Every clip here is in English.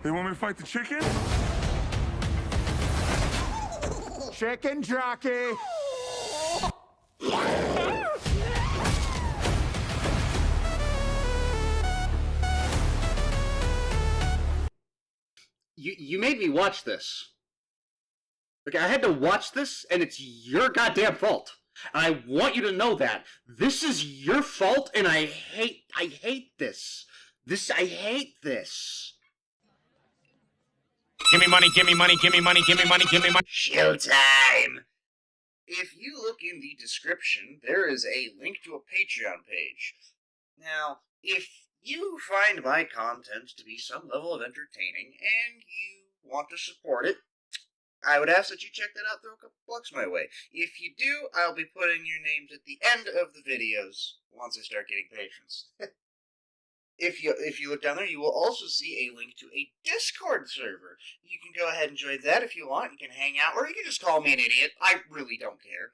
They want me to fight the chicken? Chicken jockey! You made me watch this. Like, I had to watch this, and it's your goddamn fault. And I want you to know that. This is your fault, and I hate this. I hate this. Give me money, give me money, give me money, give me money, give me money. Showtime! If you look in the description, there is a link to a Patreon page. Now, if you find my content to be some level of entertaining, and you want to support it, I would ask that you check that out, throw a couple bucks my way. If you do, I'll be putting your names at the end of the videos once I start getting patrons. If you look down there, you will also see a link to a Discord server. You can go ahead and join that if you want. You can hang out, or you can just call me an idiot. I really don't care.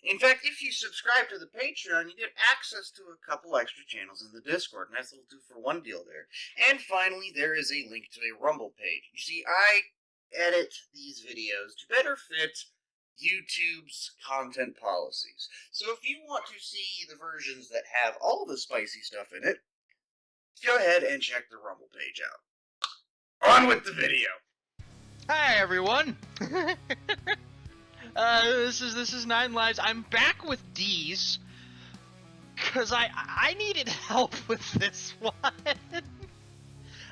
In fact, if you subscribe to the Patreon, you get access to a couple extra channels in the Discord. Nice little 2-for-1 deal there. And finally, there is a link to a Rumble page. You see, I edit these videos to better fit YouTube's content policies. So if you want to see the versions that have all the spicy stuff in it, go ahead and check the Rumble page out. On with the video! Hi everyone! This is Nine Lives. I'm back with Deeze, cause I needed help with this one.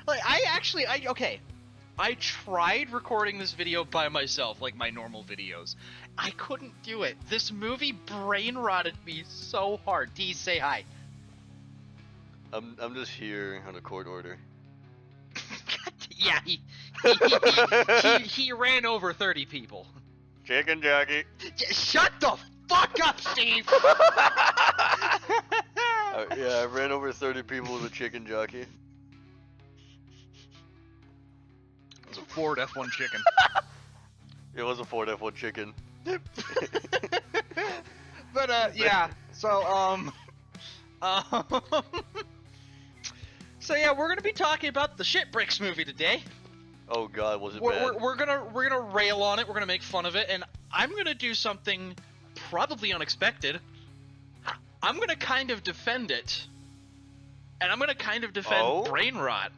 Like, I tried recording this video by myself, like my normal videos. I couldn't do it. This movie brain-rotted me so hard. Deeze, say hi. I'm just here on a court order. Yeah, he ran over 30 people. Chicken jockey. Shut the fuck up, Steve! Yeah, I ran over 30 people with a chicken jockey. It was a Ford F1 chicken. It was a Ford F1 chicken. But, yeah, so, so yeah, we're gonna be talking about the Shit Bricks movie today. Oh god, was it bad? We're gonna rail on it, we're gonna make fun of it, and I'm gonna do something probably unexpected. I'm gonna kind of defend it. And I'm gonna kind of defend Brainrot.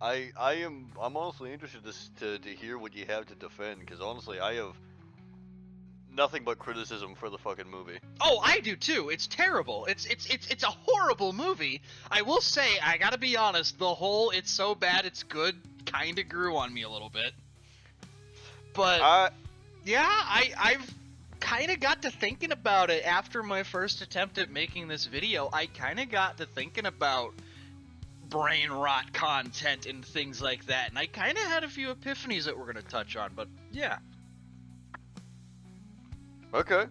I'm honestly interested to hear what you have to defend, because honestly I have nothing but criticism for the fucking movie. Oh, I do too. It's terrible. It's a horrible movie. I will say, I gotta be honest, the whole "it's so bad it's good" kind of grew on me a little bit. But yeah, I've kind of got to thinking about it after my first attempt at making this video. I kind of got to thinking about brain rot content and things like that, and I kind of had a few epiphanies that we're gonna touch on. But yeah. Okay.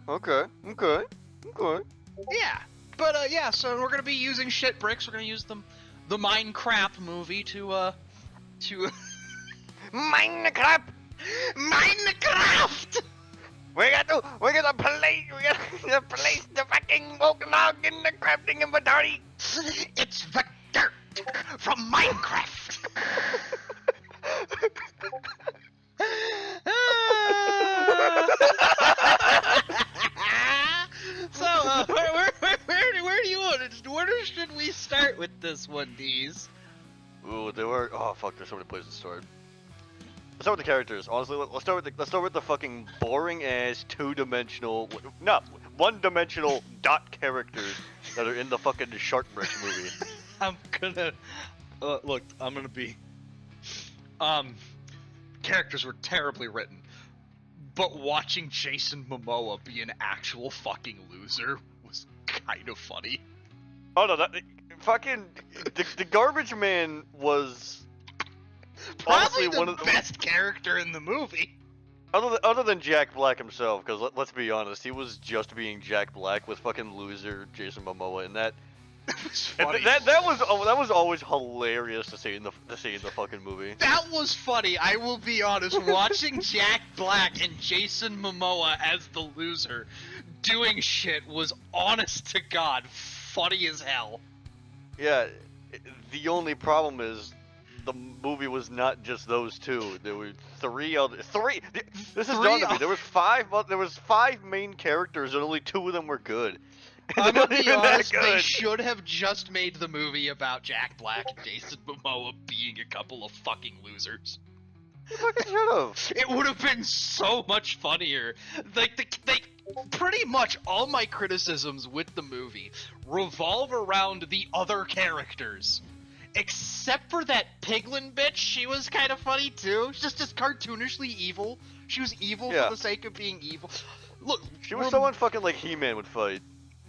Yeah, but yeah, so we're gonna be using Shit Bricks. We're gonna use the Minecraft movie to Minecraft! We're gonna place the fucking woke log in the crafting inventory! It's the dirt from Minecraft! So, where do you want it? Where should we start with this one, Deeze? Ooh, oh fuck, there's so many places to start. Let's start with the characters. Honestly, let's start with the fucking boring ass one-dimensional dot characters that are in the fucking Shark Bricks movie. I'm gonna look. I'm gonna be. Characters were terribly written, but watching Jason Momoa be an actual fucking loser was kind of funny. Oh no, the Garbage Man was probably honestly one the of the best character in the movie. Other than Jack Black himself, because let's be honest, he was just being Jack Black with fucking loser Jason Momoa, and that was funny. That was always hilarious to see in the fucking movie. That was funny. I will be honest. Watching Jack Black and Jason Momoa as the loser doing shit was, honest to God, funny as hell. Yeah, The only problem is the movie was not just those two. There were three. This is dawned on me. There was five main characters, and only two of them were good. I'm They're gonna not be even that honest, they good. should have just made the movie about Jack Black and Jason Momoa being a couple of fucking losers. They fucking should have. It would have been so much funnier. Like, pretty much all my criticisms with the movie revolve around the other characters. Except for that Piglin bitch, she was kind of funny too. She's just cartoonishly evil. She was evil Yeah. for the sake of being evil. Look, She was someone fucking like He-Man would fight.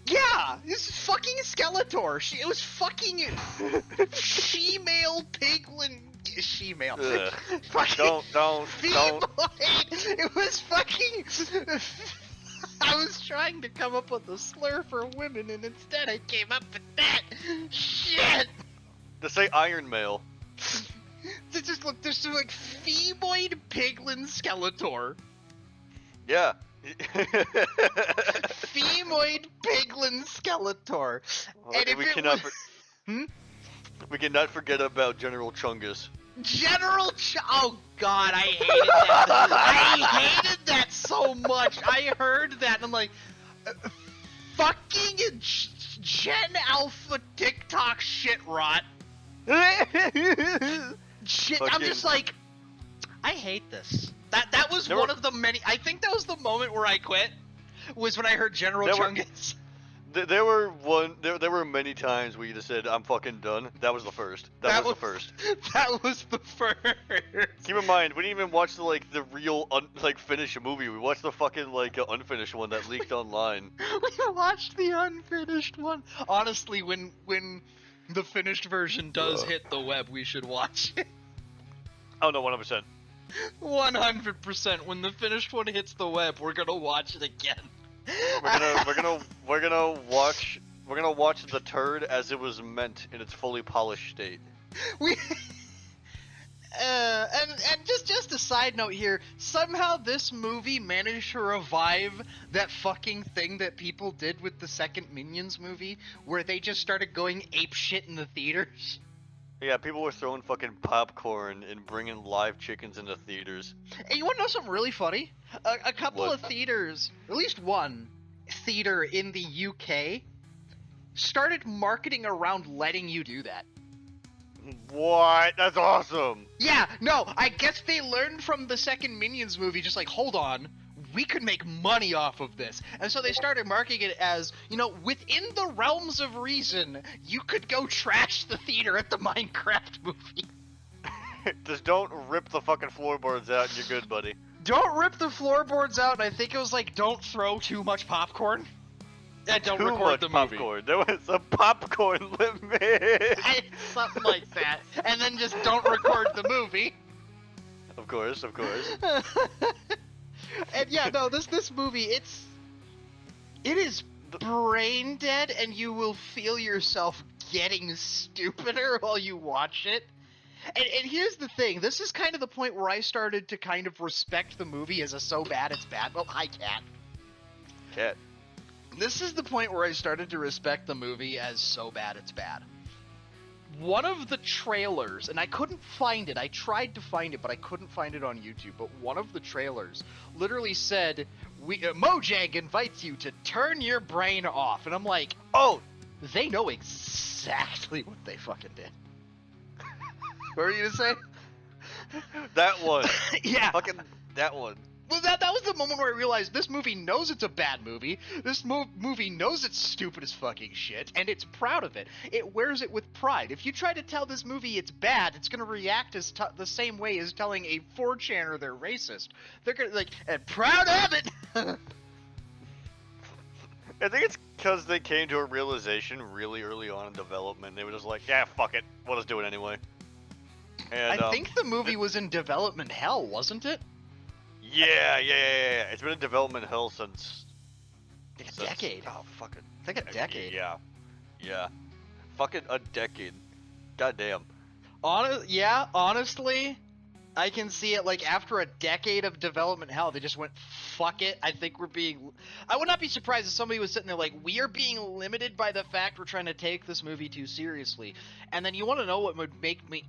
yeah, this is fucking Skeletor. It was fucking she-male Piglin. She-male. Ugh. Fucking Don't. Femoid. It was fucking. I was trying to come up with a slur for women, and instead I came up with that. Shit. To say Iron Male. There's like Femoid Piglin Skeletor. Yeah. Femoid Piglin Skeletor. And if we it cannot. was... We cannot forget about General Chungus. Oh god, I hated that. I hated that so much. I heard that and I'm like, fucking Gen Alpha TikTok shit rot. Shit, I'm just like, I hate this. That was one of the many. I think that was the moment where I quit. Was when I heard General Chungus. There were many times where you just said, "I'm fucking done." That was the first. That was the first. That was the first. Keep in mind, we didn't even watch the real finished movie. We watched the fucking unfinished one that leaked online. We watched the unfinished one. Honestly, when the finished version does hit the web, we should watch it. Oh no, 100%. 100%. When the finished one hits the web, we're gonna watch it again. We're gonna watch the turd as it was meant in its fully polished state. We and just a side note here, somehow this movie managed to revive that fucking thing that people did with the second Minions movie, where they just started going apeshit in the theaters. Yeah, people were throwing fucking popcorn and bringing live chickens into theaters. And you want to know something really funny? A couple of theaters, at least one theater in the UK, started marketing around letting you do that. What? That's awesome! Yeah, no, I guess they learned from the second Minions movie, just like, hold on, we could make money off of this. And so they started marketing it as, within the realms of reason, you could go trash the theater at the Minecraft movie. Just don't rip the fucking floorboards out and you're good, buddy. Don't rip the floorboards out, and I think it was like, don't throw too much popcorn. And don't record the movie. Popcorn. There was a popcorn limit. Something like that. And then just don't record the movie. Of course. And yeah, no, this movie, it is brain dead, and you will feel yourself getting stupider while you watch it. And here's the thing, this is kind of the point where I started to kind of respect the movie as a so bad it's bad. Well, hi, Cat. Cat. This is the point where I started to respect the movie as so bad it's bad. One of the trailers, and I couldn't find it, I tried to find it, but I couldn't find it on YouTube, but one of the trailers literally said, Mojang invites you to turn your brain off. And I'm like, oh, they know exactly what they fucking did. What were you gonna say? That one. Yeah. Fucking that one. Well, that was the moment where I realized this movie knows it's a bad movie. This movie knows it's stupid as fucking shit, and it's proud of it. It wears it with pride. If you try to tell this movie it's bad, it's gonna react the same way as telling a 4chaner they're racist. They're gonna and proud of it. I think it's because they came to a realization really early on in development. They were just like, yeah, fuck it, we'll just do it anyway. And I think the movie was in development hell, wasn't it? Yeah. It's been in development hell since like a decade. Oh, fucking. It's like a decade. Yeah. Fucking a decade. Goddamn. Honestly, I can see it, like, after a decade of development hell, they just went, fuck it, I think we're being... I would not be surprised if somebody was sitting there like, we are being limited by the fact we're trying to take this movie too seriously. And then you want to know what would make me...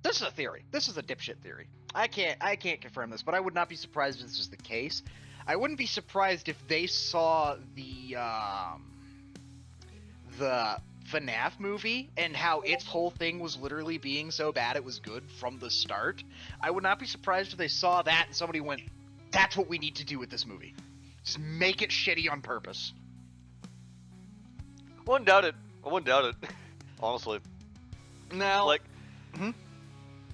This is a theory. This is a dipshit theory. I can't confirm this, but I would not be surprised if this is the case. I wouldn't be surprised if they saw the FNAF movie and how its whole thing was literally being so bad it was good from the start. I would not be surprised if they saw that and somebody went, that's what we need to do with this movie. Just make it shitty on purpose. I wouldn't doubt it. Honestly. Now, Like,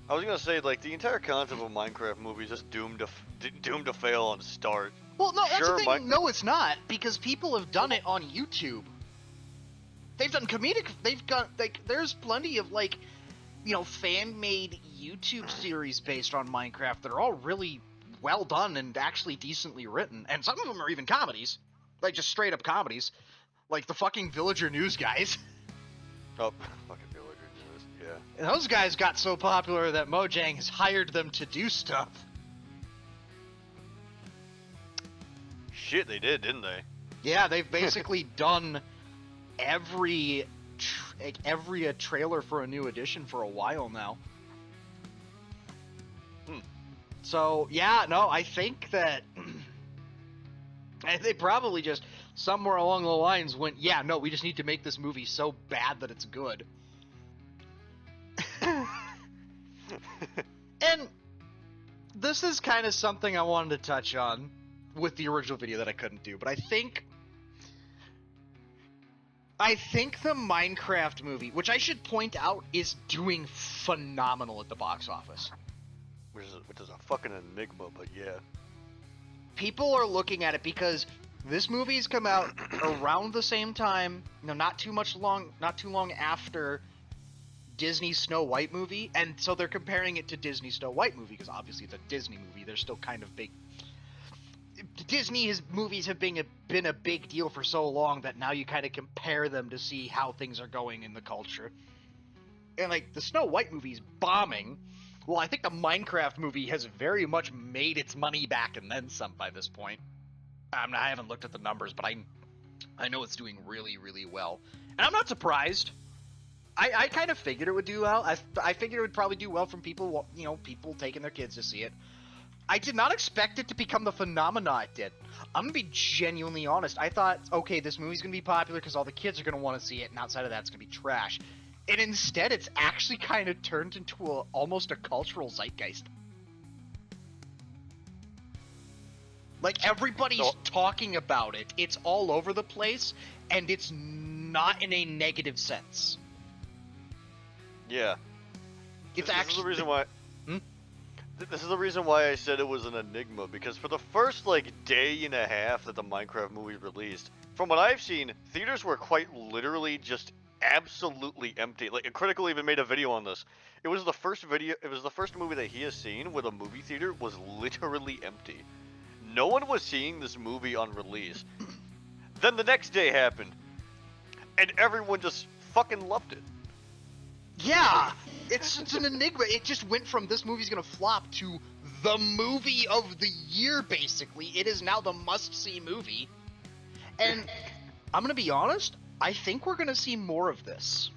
I was gonna say, like, the entire concept of a Minecraft movie is just doomed to fail on start. well, no, that's sure, the thing. No, it's not, because people have done it on YouTube. They've done comedic. They've got, like, there's plenty of, like, you know, fan-made YouTube series based on Minecraft that are all really well done and actually decently written, and some of them are even comedies, like just straight up comedies, like the fucking Villager News guys. Oh, fucking Villager News, yeah. And those guys got so popular that Mojang has hired them to do stuff. Shit, they did, didn't they? Yeah, they've basically done every trailer for a new edition for a while now. So, yeah, no, I think that they probably just somewhere along the lines went, yeah, no, we just need to make this movie so bad that it's good. And this is kind of something I wanted to touch on with the original video that I couldn't do, but I think the Minecraft movie, which I should point out, is doing phenomenal at the box office. Which is a fucking enigma, but yeah. People are looking at it because this movie's come out around the same time, you know, not too long after Disney's Snow White movie, and so they're comparing it to Disney's Snow White movie because obviously it's a Disney movie. They're still kind of big. Disney's movies have been a big deal for so long that now you kind of compare them to see how things are going in the culture. And like the Snow White movie's bombing. Well, I think the Minecraft movie has very much made its money back and then some by this point. I haven't looked at the numbers, but I know it's doing really, really well. And I'm not surprised. I kind of figured it would do well. I figured it would probably do well from people, you know, people taking their kids to see it. I did not expect it to become the phenomenon it did. I'm going to be genuinely honest. I thought, okay, this movie's going to be popular because all the kids are going to want to see it, and outside of that, it's going to be trash. And instead, it's actually kind of turned into almost a cultural zeitgeist. Like, everybody's talking about it. It's all over the place, and it's not in a negative sense. Yeah. It's This is the reason why... This is the reason why I said it was an enigma, because for the first, like, day and a half that the Minecraft movie released, from what I've seen, theaters were quite literally just absolutely empty. Like, Critical even made a video on this. It was the first movie that he has seen where the movie theater was literally empty. No one was seeing this movie on release. Then the next day happened, and everyone just fucking loved it. Yeah! It's an enigma. It just went from this movie's gonna flop to the movie of the year, basically. It is now the must-see movie. And I'm gonna be honest, I think we're gonna see more of this.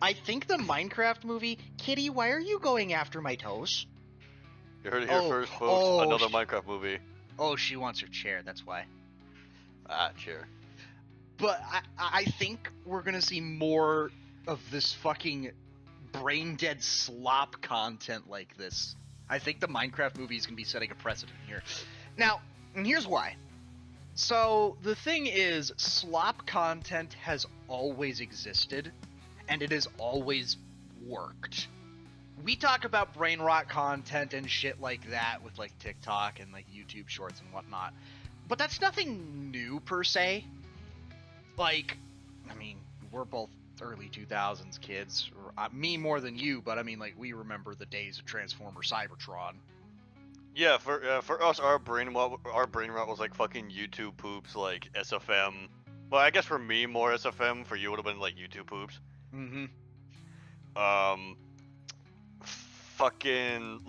I think the Minecraft movie... Kitty, why are you going after my toes? You heard it here first, folks. Another Minecraft movie. Oh, she wants her chair, that's why. Ah, chair. But I think we're gonna see more of this fucking brain-dead slop content like this. I think the Minecraft movie is gonna be setting a precedent here. Now, and here's why. So, the thing is, slop content has always existed, and it has always worked. We talk about brainrot content and shit like that with, like, TikTok and, like, YouTube shorts and whatnot. But that's nothing new, per se. Like, I mean, we're both early 2000s kids. Me more than you, but I mean, like, we remember the days of Transformer Cybertron. Yeah, for us, our brain rot was like fucking YouTube poops, like SFM. Well, I guess for me, more SFM. For you, it would have been like YouTube poops. Mm-hmm. fucking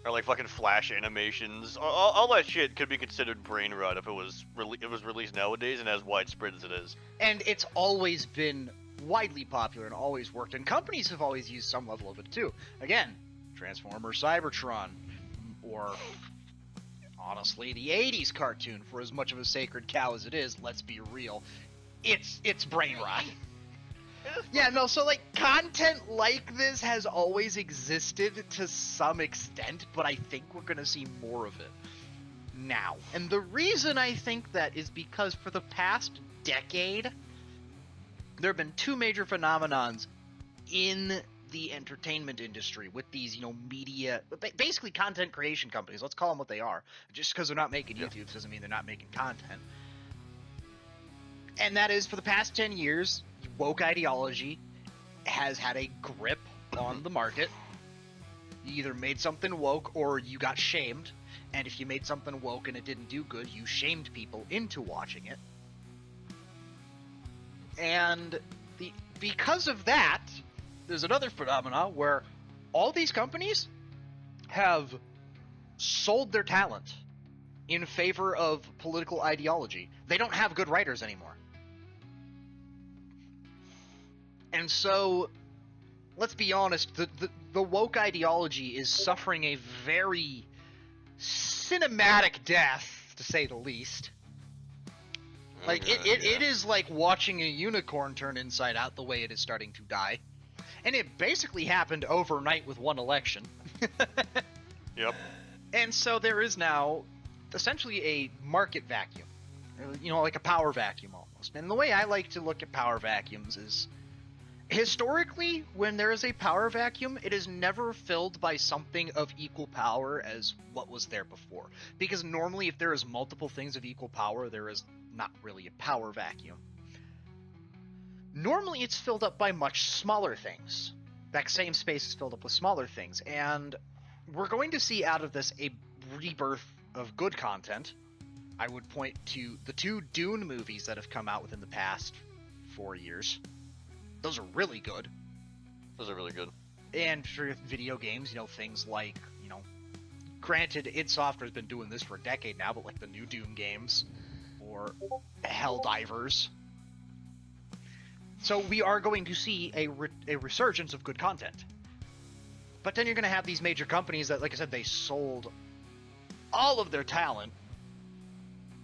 or like fucking Flash animations. All that shit could be considered brain rot if it was released nowadays and as widespread as it is. And it's always been widely popular and always worked, and companies have always used some level of it too. Again, Transformers Cybertron, or honestly the 80s cartoon, for as much of a sacred cow as it is, let's be real, it's brain rot. Yeah, no, so like content like this has always existed to some extent, but I think we're gonna see more of it now. And the reason I think that is because for the past decade, there have been two major phenomenons in the entertainment industry with these, media, basically content creation companies. Let's call them what they are. Just because they're not making YouTube doesn't mean they're not making content. And that is, for the past 10 years, woke ideology has had a grip on the market. You either made something woke or you got shamed. And if you made something woke and it didn't do good, you shamed people into watching it. And because of that, there's another phenomena where all these companies have sold their talent in favor of political ideology. They don't have good writers anymore. And so, let's be honest, the woke ideology is suffering a very cinematic death, to say the least. Like, it is like watching a unicorn turn inside out the way it is starting to die. And it basically happened overnight with one election. Yep. And so there is now essentially a market vacuum. Like a power vacuum almost. And the way I like to look at power vacuums is, historically, when there is a power vacuum, it is never filled by something of equal power as what was there before. Because normally, if there is multiple things of equal power, there is not really a power vacuum. Normally, it's filled up by much smaller things. That same space is filled up with smaller things. And we're going to see out of this a rebirth of good content. I would point to the 2 Dune movies that have come out within the past 4 years. Those are really good. Those are really good. And for video games, things like, granted, id Software's been doing this for a decade now, but like the new Doom games, or Helldivers. So we are going to see a resurgence of good content. But then you're going to have these major companies that, like I said, they sold all of their talent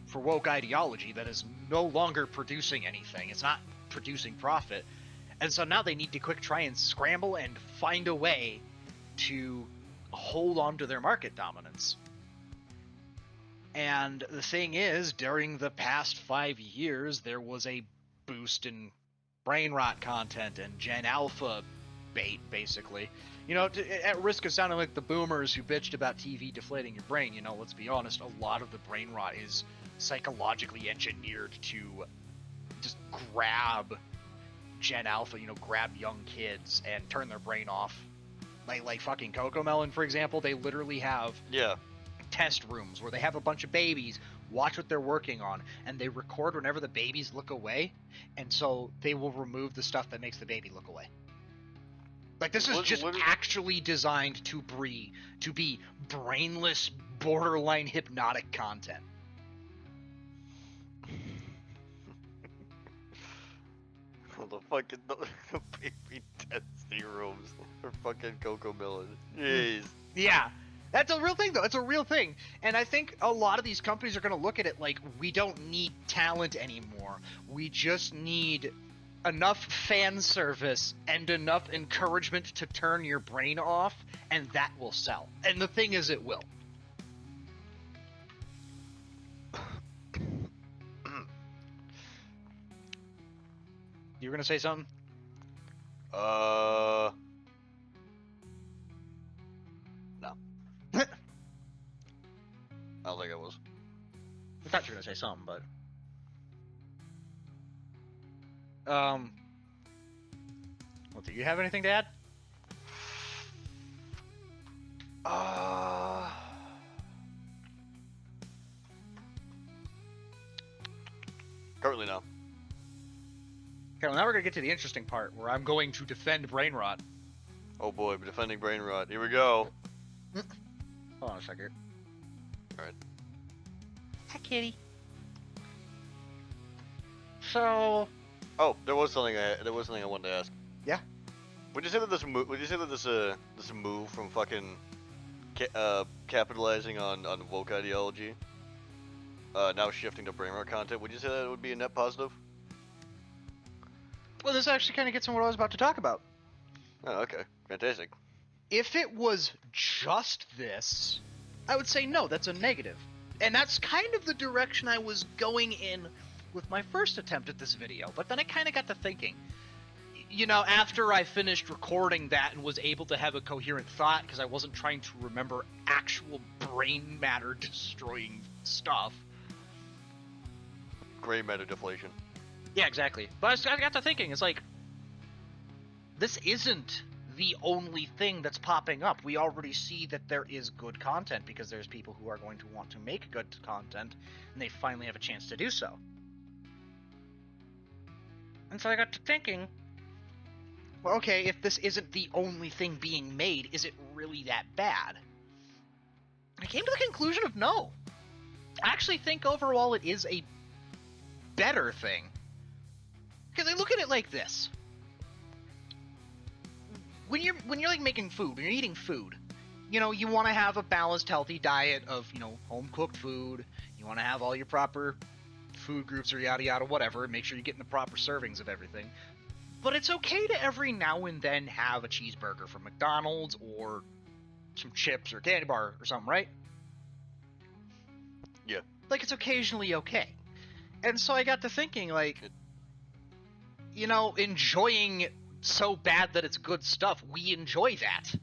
for woke ideology that is no longer producing anything. It's not producing profit. And so now they need to try and scramble and find a way to hold on to their market dominance. And the thing is, during the past 5 years, there was a boost in brain rot content and Gen Alpha bait, basically. At risk of sounding like the boomers who bitched about TV deflating your brain, let's be honest, a lot of the brain rot is psychologically engineered to just grab Gen Alpha, grab young kids and turn their brain off. Like fucking Cocomelon, for example, they literally have test rooms where they have a bunch of babies watch what they're working on, and they record whenever the babies look away, and so they will remove the stuff that makes the baby look away. Like, this is just actually designed to be brainless, borderline hypnotic content. The fucking the baby testing rooms for fucking Cocomelon. Jeez. Yeah. That's a real thing, though. It's a real thing. And I think a lot of these companies are going to look at it like, we don't need talent anymore. We just need enough fan service and enough encouragement to turn your brain off, and that will sell. And the thing is, it will. You were going to say something? No. I don't think I was. I thought you were gonna say something, but well, do you have anything to add? Currently, no. Okay, well, now we're gonna get to the interesting part where I'm going to defend Brainrot. Oh boy, defending Brainrot. Here we go. Hold on a second. Alright. Hi, kitty. So, Oh, there was something I wanted to ask. Yeah? Would you say that this move from fucking capitalizing on woke ideology, now shifting to Brainrot content, would you say that it would be a net positive? well, this actually kind of gets into what I was about to talk about. Oh, okay. Fantastic. If it was just this, I would say no, that's a negative. And that's kind of the direction I was going in with my first attempt at this video, but then I kind of got to thinking. You know, after I finished recording that and was able to have a coherent thought, because I wasn't trying to remember actual brain matter destroying stuff. Gray matter deflation. Yeah, exactly. But I got to thinking, it's like, this isn't the only thing that's popping up. We already see that there is good content because there's people who are going to want to make good content, and they finally have a chance to do so. And so I got to thinking, well, okay, if this isn't the only thing being made, is it really that bad? I came to the conclusion of no. I actually think overall it is a better thing. Because I look at it like this. When you're like making food, when you're eating food, you know, you want to have a balanced, healthy diet of, you know, home-cooked food. You want to have all your proper food groups or yada yada whatever, make sure you're getting the proper servings of everything. But it's okay to every now and then have a cheeseburger from McDonald's or some chips or candy bar or something, right? Yeah. Like, it's occasionally okay. And so I got to thinking, like, you know, enjoying so bad that it's good stuff, we enjoy that.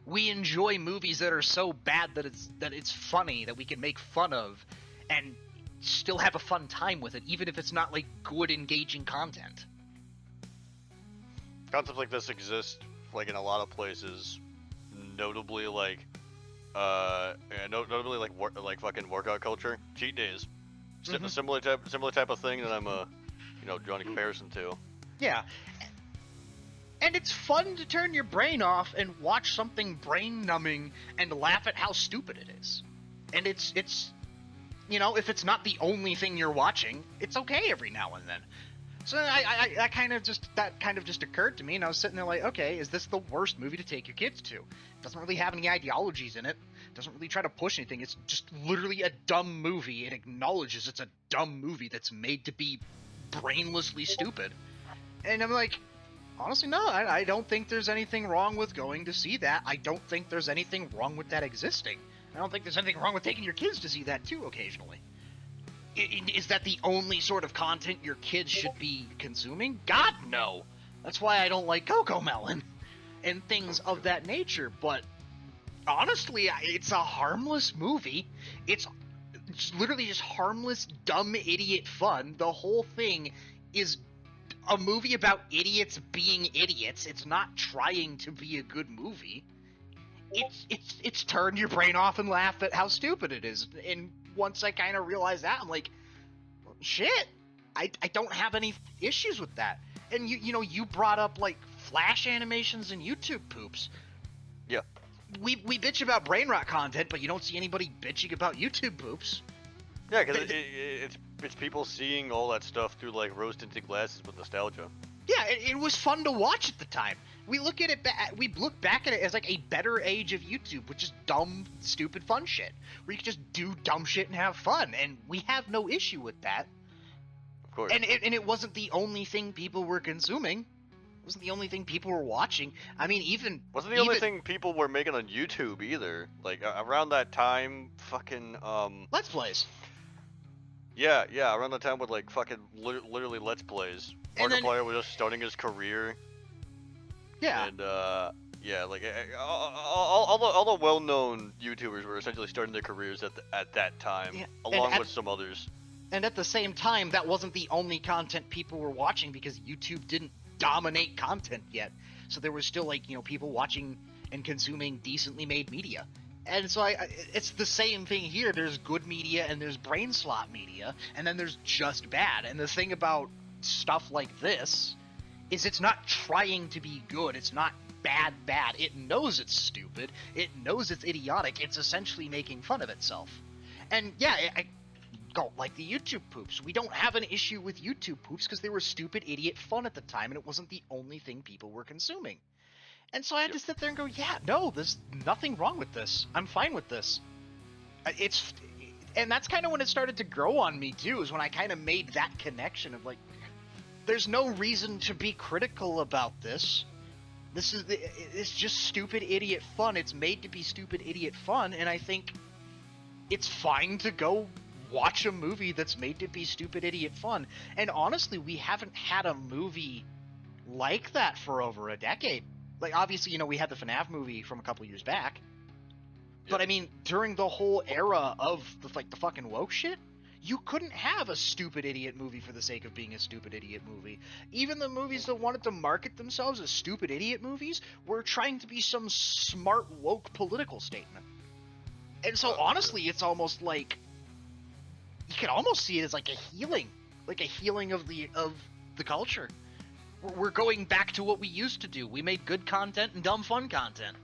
We enjoy movies that are so bad that it's funny, that we can make fun of, and still have a fun time with it, even if it's not, like, good, engaging content. Concepts like this exist, like, in a lot of places, notably, like, notably, like fucking workout culture, cheat days. Mhm. Similar type of thing that I'm, drawing a comparison to. Yeah. And it's fun to turn your brain off and watch something brain-numbing and laugh at how stupid it is. And it's you know, if it's not the only thing you're watching, it's okay every now and then. So that kind of just occurred to me, and I was sitting there like, okay, is this the worst movie to take your kids to? It doesn't really have any ideologies in it. It doesn't really try to push anything. It's just literally a dumb movie. It acknowledges it's a dumb movie that's made to be brainlessly stupid. And I'm like, honestly, no, I don't think there's anything wrong with going to see that. I don't think there's anything wrong with that existing. I don't think there's anything wrong with taking your kids to see that too occasionally. Is that the only sort of content your kids should be consuming? God, no. That's why I don't like Cocomelon and things of that nature. But honestly, it's a harmless movie. It's literally just harmless, dumb, idiot fun. The whole thing is a movie about idiots being idiots. It's not trying to be a good movie. It's turn your brain off and laugh at how stupid it is. And once I kind of realized that, I'm like, shit, I don't have any issues with that. And you brought up like Flash animations and YouTube poops. Yeah. We bitch about Brainrot content, but you don't see anybody bitching about YouTube poops. Yeah, because it's people seeing all that stuff through like rose-tinted glasses with nostalgia. Yeah, it was fun to watch at the time. We look at it we look back at it as like a better age of YouTube, which is dumb, stupid, fun shit, where you can just do dumb shit and have fun, and we have no issue with that. Of course. And it wasn't the only thing people were consuming. It wasn't the only thing people were watching. I mean, wasn't the only thing people were making on YouTube either. Like around that time, fucking Let's Plays. Yeah, around that time with like fucking literally Let's Plays. Markiplier was just starting his career. Yeah. And yeah, like all the well-known YouTubers were essentially starting their careers at that time, Yeah, along with some others. And at the same time, that wasn't the only content people were watching because YouTube didn't dominate content yet. So there was still like, people watching and consuming decently made media. And so it's the same thing here. There's good media and there's brain slot media, and then there's just bad. And the thing about stuff like this is it's not trying to be good. It's not bad. It knows it's stupid. It knows it's idiotic. It's essentially making fun of itself. And yeah, I don't like the YouTube poops. We don't have an issue with YouTube poops because they were stupid, idiot fun at the time, and it wasn't the only thing people were consuming. And so I had to sit there and go, yeah, no, there's nothing wrong with this. I'm fine with this. And that's kind of when it started to grow on me too, is when I kind of made that connection of like, there's no reason to be critical about this. It's just stupid idiot fun. It's made to be stupid idiot fun, and I think it's fine to go watch a movie that's made to be stupid idiot fun. And honestly, we haven't had a movie like that for over a decade. Like, obviously, you know, we had the FNAF movie from a couple years back. Yep. But I mean, during the whole era of the fucking woke shit, you couldn't have a stupid idiot movie for the sake of being a stupid idiot movie. Even the movies that wanted to market themselves as stupid idiot movies were trying to be some smart woke political statement. And so honestly, it's almost like you can almost see it as like a healing of the culture. We're going back to what we used to do. We made good content and dumb fun content.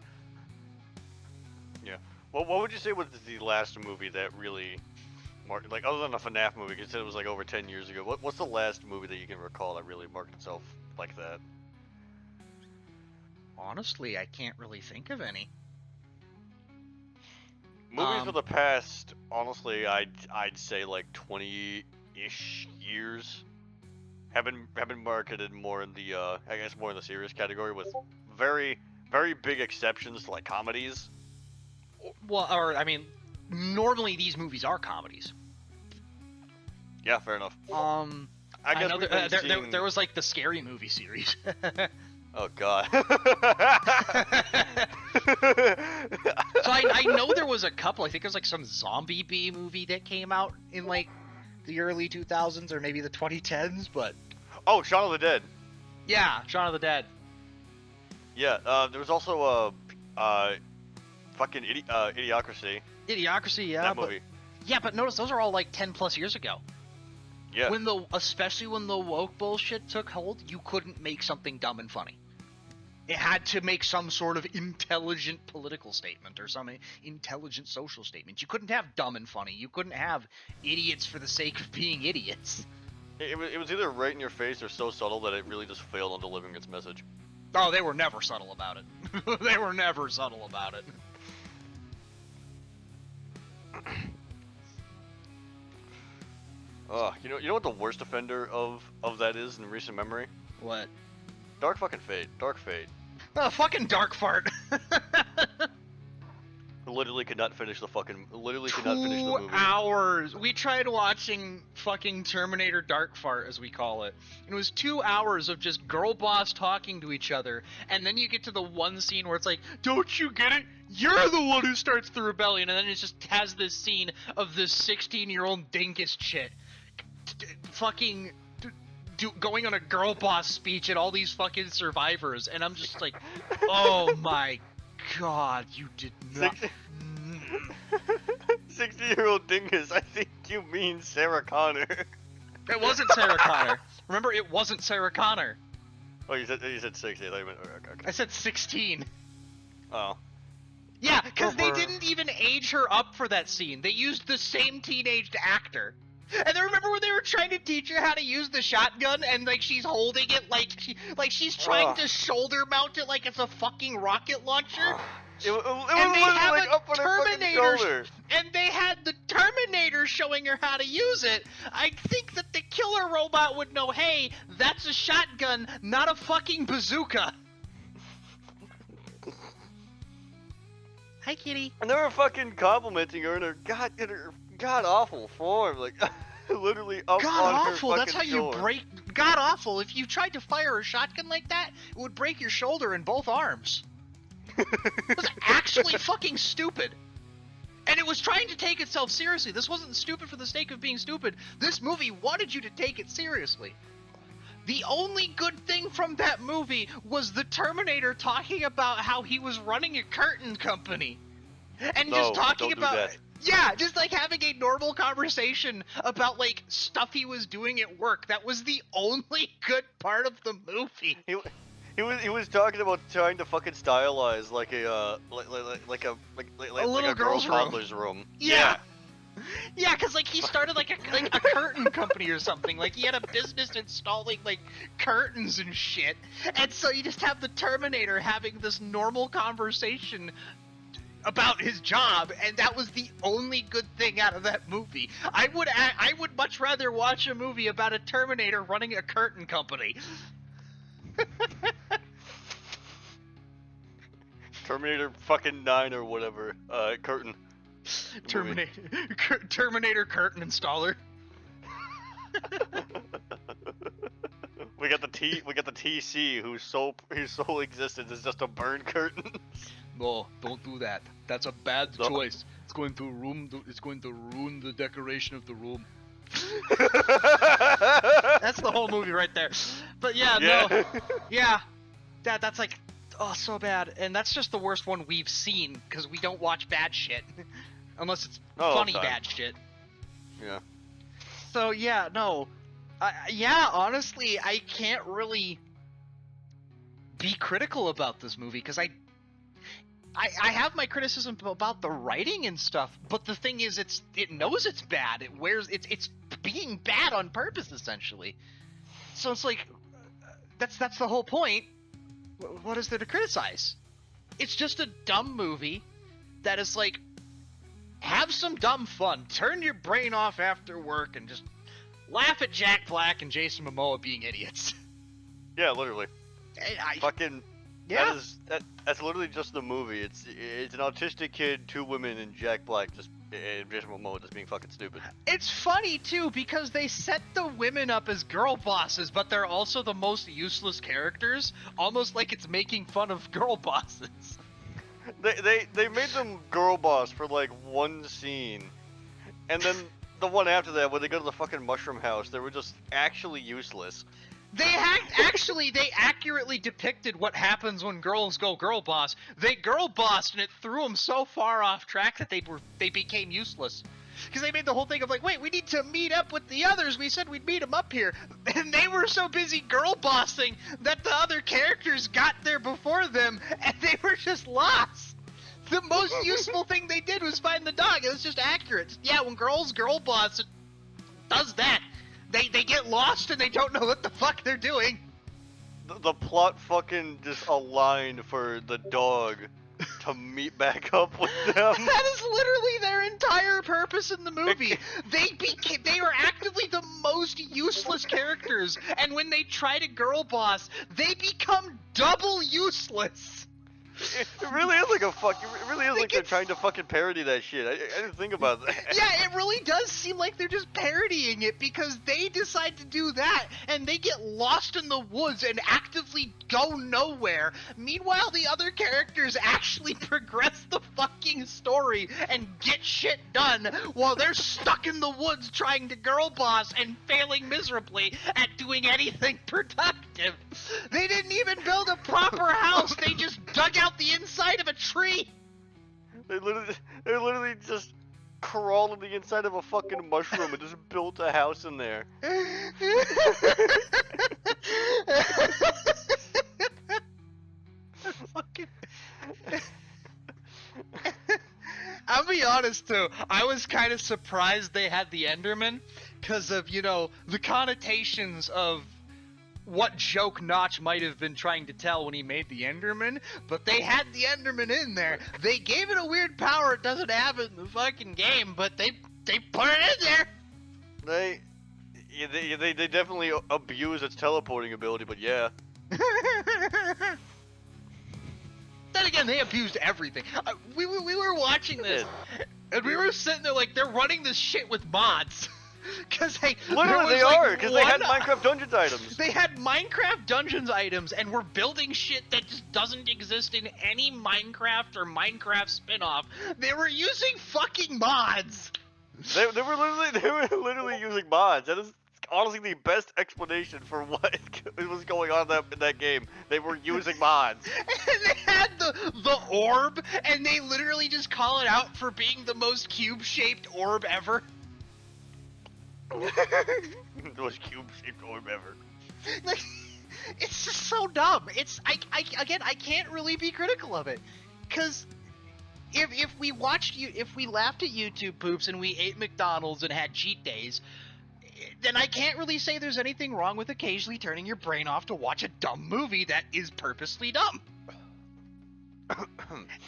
Yeah. Well, what would you say was the last movie that really marked, like, other than a FNAF movie, because it was like over 10 years ago, what's the last movie that you can recall that really marked itself like that? Honestly, I can't really think of any. Movies for the past, honestly, I'd say like 20-ish years have been marketed more in the I guess more in the serious category, with very big exceptions to like comedies. Well, or I mean, normally these movies are comedies. Yeah, fair enough. I guess there was like the Scary Movie series. Oh god. So I know there was a couple. I think there's like some zombie B movie that came out in like the early 2000s or maybe the 2010s, but... Oh, Shaun of the Dead. Yeah, Shaun of the Dead. Yeah, there was also fucking Idiocracy. Idiocracy, yeah. That movie. Yeah, but notice those are all like 10 plus years ago. Yeah. Especially when the woke bullshit took hold, you couldn't make something dumb and funny. It had to make some sort of intelligent political statement or some intelligent social statement. You couldn't have dumb and funny. You couldn't have idiots for the sake of being idiots. It was either right in your face or so subtle that it really just failed on delivering its message. Oh, they were never subtle about it. They were never subtle about it. You know what the worst offender of that is in recent memory? What? Dark Fate. Oh, fucking Dark Fart. Literally could not finish the movie. 2 hours. We tried watching fucking Terminator Dark Fart, as we call it. It was 2 hours of just girl boss talking to each other, and then you get to the one scene where it's like, don't you get it? You're the one who starts the rebellion, and then it just has this scene of this 16-year-old dingus shit fucking going on a girl boss speech at all these fucking survivors, and I'm just like, oh my god, you did not. 60-year-old dingus, I think you mean Sarah Connor. It wasn't Sarah Connor. Remember, it wasn't Sarah Connor. Oh, you said 60. I thought you meant, okay. I said 16. Oh. Yeah, because they didn't even age her up for that scene. They used the same teenaged actor. And then remember when they were trying to teach her how to use the shotgun, and like she's holding it like she's trying to shoulder mount it like it's a fucking rocket launcher? It was like up on her fucking shoulder. And they had the Terminator showing her how to use it. I think that the killer robot would know, hey, that's a shotgun, not a fucking bazooka. Hi, kitty. And they were fucking complimenting her in her god awful form, like literally up god on awful. her That's how shoulder. you break. God awful. If you tried to fire a shotgun like that, it would break your shoulder and both arms. It was actually fucking stupid. And it was trying to take itself seriously. This wasn't stupid for the sake of being stupid. This movie wanted you to take it seriously. The only good thing from that movie was the Terminator talking about how he was running a curtain company. And just talking about... Yeah, just like having a normal conversation about like stuff he was doing at work. That was the only good part of the movie. He was talking about trying to fucking stylize like a like little a girl's room. toddler's room. Yeah. Yeah, because like he started like a curtain company or something. Like he had a business installing like curtains and shit. And so you just have the Terminator having this normal conversation about his job, and that was the only good thing out of that movie. I would much rather watch a movie about a Terminator running a curtain company. Terminator fucking 9 or whatever. Curtain. Terminator curtain installer. We got the TC whose sole existence is just to burn curtains. No, don't do that. That's a bad choice. It's going to ruin the decoration of the room. That's the whole movie right there. But no. Yeah. That's like, oh, so bad. And that's just the worst one we've seen, because we don't watch bad shit. Unless it's funny bad shit. Yeah. So, no. Honestly, I can't really be critical about this movie, because I have my criticism about the writing and stuff, but the thing is, it knows it's bad. It's being bad on purpose, essentially. So it's like, that's the whole point. What is there to criticize? It's just a dumb movie that is like, have some dumb fun. Turn your brain off after work and just laugh at Jack Black and Jason Momoa being idiots. Yeah, literally. Fucking. Yeah. That's literally just the movie. It's an autistic kid, 2 women, and Jack Black and Jason Momoa just being fucking stupid. It's funny too because they set the women up as girl bosses, but they're also the most useless characters. Almost like it's making fun of girl bosses. They made them girl boss for like one scene, and then the one after that, when they go to the fucking mushroom house, they were just actually useless. They accurately depicted what happens when girls go girl boss. They girl bossed, and it threw them so far off track that they became useless. Because they made the whole thing of like, wait, we need to meet up with the others. We said we'd meet them up here, and they were so busy girl bossing that the other characters got there before them, and they were just lost. The most useful thing they did was find the dog. It was just accurate. Yeah, when girls girl boss, it does that. They get lost and they don't know what the fuck they're doing. The plot fucking just aligned for the dog to meet back up with them. That is literally their entire purpose in the movie. They are actively the most useless characters, and when they try to girl boss, they become double useless. It really is like it really is like they're trying to fucking parody that shit. I didn't think about that. Yeah, it really does seem like they're just parodying it because they decide to do that and they get lost in the woods and actively go nowhere. Meanwhile, the other characters actually progress the fucking story and get shit done while they're stuck in the woods trying to girl boss and failing miserably at doing anything productive. They didn't even build a proper house. They just dug out the inside of a tree. They literally just crawled in the inside of a fucking mushroom and just built a house in there. I'll be honest too, I was kind of surprised they had the Enderman because of, the connotations of what joke Notch might have been trying to tell when he made the Enderman, but they had the Enderman in there. They gave it a weird power it doesn't have in the fucking game, but they put it in there. They definitely abuse its teleporting ability, but yeah. Then again, they abused everything. We were watching this, and we were sitting there like, they're running this shit with mods. Because they had Minecraft Dungeons items. They had Minecraft Dungeons items, and were building shit that just doesn't exist in any Minecraft or Minecraft spin-off. They were using fucking mods. They were literally using mods. That is honestly the best explanation for what was going on in that game. They were using mods. And they had the orb, and they literally just call it out for being the most cube-shaped orb ever. The most cube-shaped orb ever. It's just so dumb. I can't really be critical of it, because if we laughed at YouTube poops and we ate McDonald's and had cheat days, then I can't really say there's anything wrong with occasionally turning your brain off to watch a dumb movie that is purposely dumb.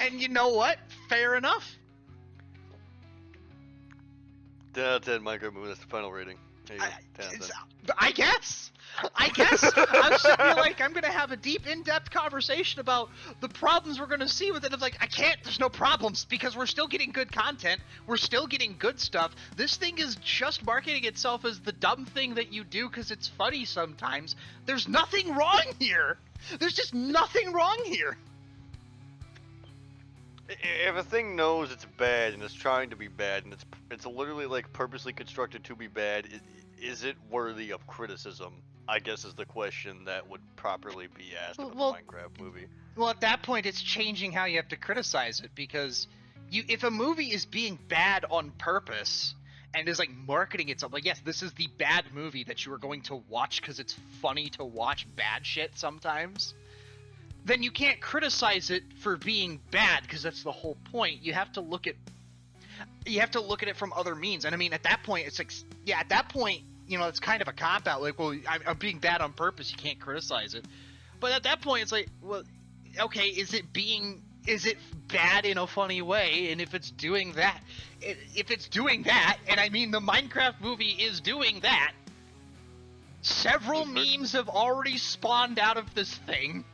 And you know what? Fair enough. 10 out of 10 Minecraft movie. That's the final rating. There you go. 10 out of 10. I guess. I'm just feel like I'm gonna have a deep, in-depth conversation about the problems we're gonna see with it. It's like, I can't. There's no problems because we're still getting good content. We're still getting good stuff. This thing is just marketing itself as the dumb thing that you do because it's funny sometimes. There's nothing wrong here. There's just nothing wrong here. If a thing knows it's bad and it's trying to be bad and it's literally like purposely constructed to be bad, is it worthy of criticism? I guess is the question that would properly be asked of a Minecraft movie. Well, at that point, it's changing how you have to criticize it, because if a movie is being bad on purpose and is like marketing itself, like, yes, this is the bad movie that you are going to watch because it's funny to watch bad shit sometimes, then you can't criticize it for being bad, because that's the whole point. You have to look at it from other means. And I mean, at that point, it's like, yeah, at that point, you know, it's kind of a cop-out. Like, well, I'm being bad on purpose. You can't criticize it. But at that point, it's like, well, okay, is it bad in a funny way? And if it's doing that, and I mean, the Minecraft movie is doing that, several memes have already spawned out of this thing.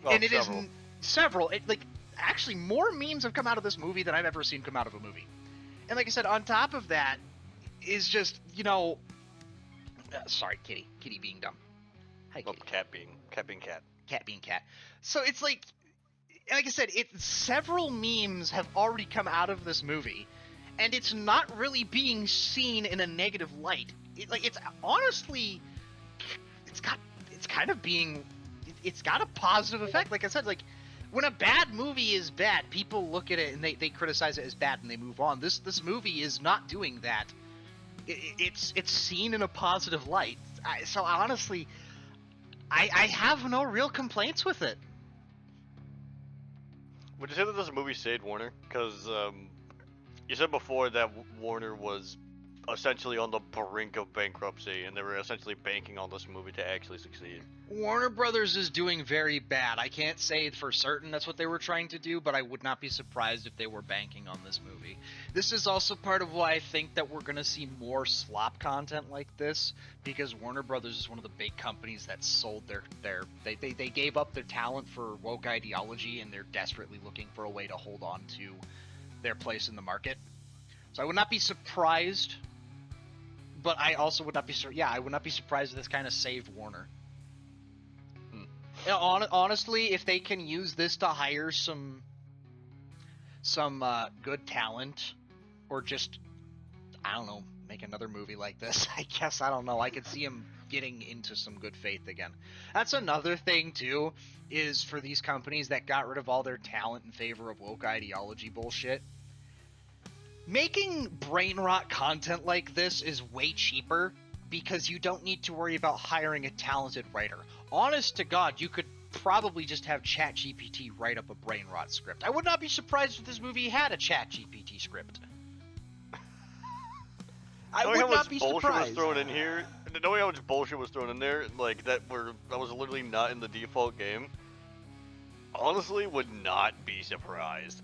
Oh, and it several. is several. Actually, more memes have come out of this movie than I've ever seen come out of a movie. And like I said, on top of that, is just, you know, sorry, kitty being dumb. Hi, kitty. Cat being cat. Cat being cat. So it's like I said, several memes have already come out of this movie, and it's not really being seen in a negative light. It's honestly, it's got a positive effect. Like I said, like, when a bad movie is bad, people look at it and they criticize it as bad and they move on. This movie is not doing that. It's seen in a positive light. So honestly, I have no real complaints with it. Would you say that this movie saved Warner? Because you said before that Warner was essentially on the brink of bankruptcy, and they were essentially banking on this movie to actually succeed. Warner Brothers is doing very bad. I can't say for certain that's what they were trying to do, but I would not be surprised if they were banking on this movie. This is also part of why I think that we're going to see more slop content like this, because Warner Brothers is one of the big companies that sold they gave up their talent for woke ideology, and they're desperately looking for a way to hold on to their place in the market. So I would not be surprised, but I also would not be I would not be surprised if this kind of saved Warner. Honestly, if they can use this to hire some good talent, or just, I don't know, make another movie like this, I guess, I don't know, I could see them getting into some good faith again. That's another thing too, is for these companies that got rid of all their talent in favor of woke ideology bullshit, making Brainrot content like this is way cheaper, because you don't need to worry about hiring a talented writer. Honest to God, you could probably just have ChatGPT write up a Brainrot script. I would not be surprised if this movie had a ChatGPT script. I would not be surprised. Knowing how much bullshit was thrown in there, like that was literally not in the default game, honestly would not be surprised.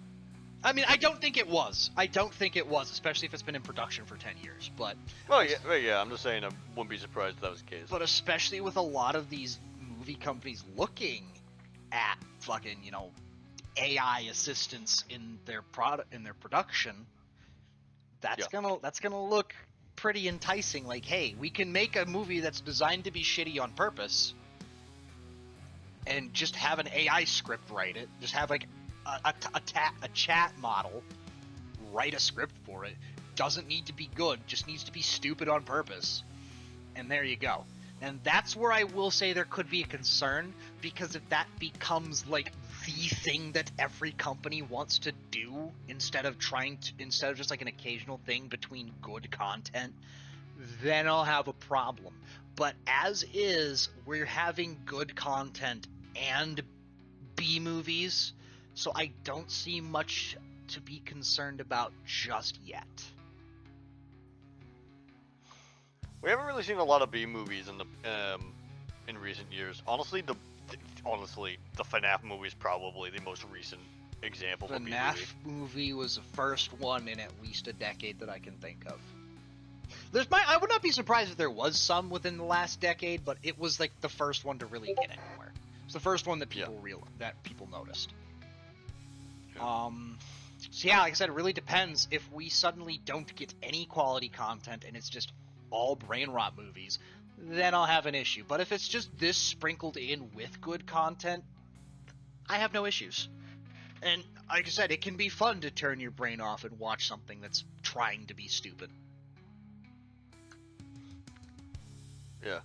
I mean, I don't think it was, especially if it's been in production for 10 years, but... Oh, yeah, I'm just saying I wouldn't be surprised if that was the case. But especially with a lot of these movie companies looking at fucking, you know, AI assistance in their production, that's gonna look pretty enticing. Like, hey, we can make a movie that's designed to be shitty on purpose, and just have an AI script write it. Just have, like, a chat model write a script for it. Doesn't need to be good, just needs to be stupid on purpose. And there you go. And that's where I will say there could be a concern, because if that becomes like the thing that every company wants to do, instead of just like an occasional thing between good content then I'll have a problem. But as is, we're having good content and B movies, so I don't see much to be concerned about just yet. We haven't really seen a lot of B movies in recent years. Honestly, the FNAF movie is probably the most recent example The of a B FNAF movie. movie was the first one in at least a decade that I can think of. I would not be surprised if there was some within the last decade, but it was like the first one to really get anywhere. It's the first one that people noticed. Yeah. So yeah, like I said, it really depends. If we suddenly don't get any quality content and it's just all brain rot movies, then I'll have an issue. But if it's just this sprinkled in with good content, I have no issues. And like I said, it can be fun to turn your brain off and watch something that's trying to be stupid. Yeah.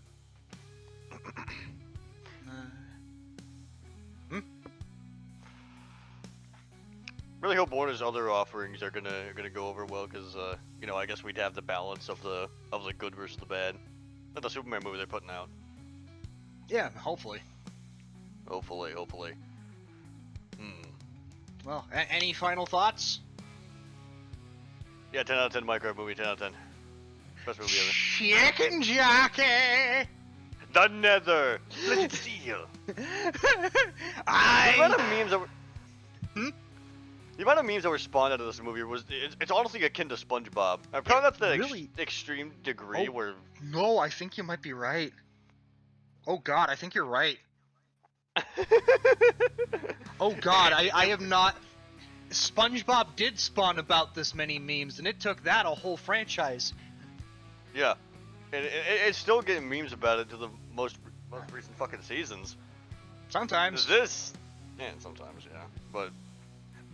Really hope Warner's other offerings are gonna go over well, because I guess we'd have the balance of the good versus the bad. Like the Superman movie they're putting out. Yeah, hopefully. Hopefully. Well, any final thoughts? Yeah, 10 out of 10 Minecraft movie, 10 out of 10. Best movie ever. Chicken jockey! The Nether! Let's steal! The amount of memes that were... The amount of memes that were spawned out of this movie it's honestly akin to SpongeBob. I'm probably not to the really... extreme degree where... No, I think you might be right. Oh god, I think you're right. Oh god, I have not... SpongeBob did spawn about this many memes, and it took that a whole franchise. Yeah. And it's still getting memes about it to the most recent fucking seasons. Sometimes. This... Yeah, sometimes, yeah. But...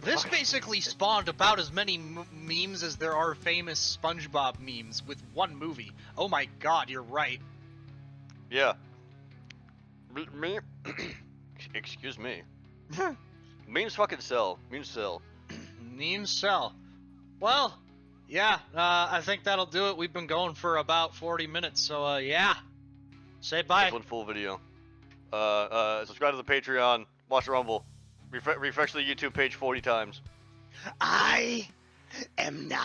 This basically spawned about as many memes as there are famous SpongeBob memes with one movie. Oh my god, you're right. Yeah. Me... Excuse me. Memes fucking sell. Memes sell. Memes sell. Well, yeah, I think that'll do it. We've been going for about 40 minutes, so yeah. Say bye. That's one full video. Subscribe to the Patreon. Watch Rumble. Refresh the YouTube page 40 times. I am 9.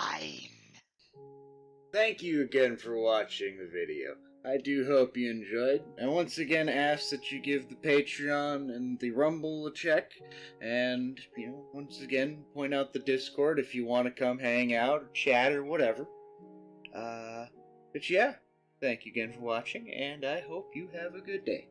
Thank you again for watching the video. I do hope you enjoyed. I once again ask that you give the Patreon and the Rumble a check. And, once again, point out the Discord if you want to come hang out or chat or whatever. But yeah, thank you again for watching, and I hope you have a good day.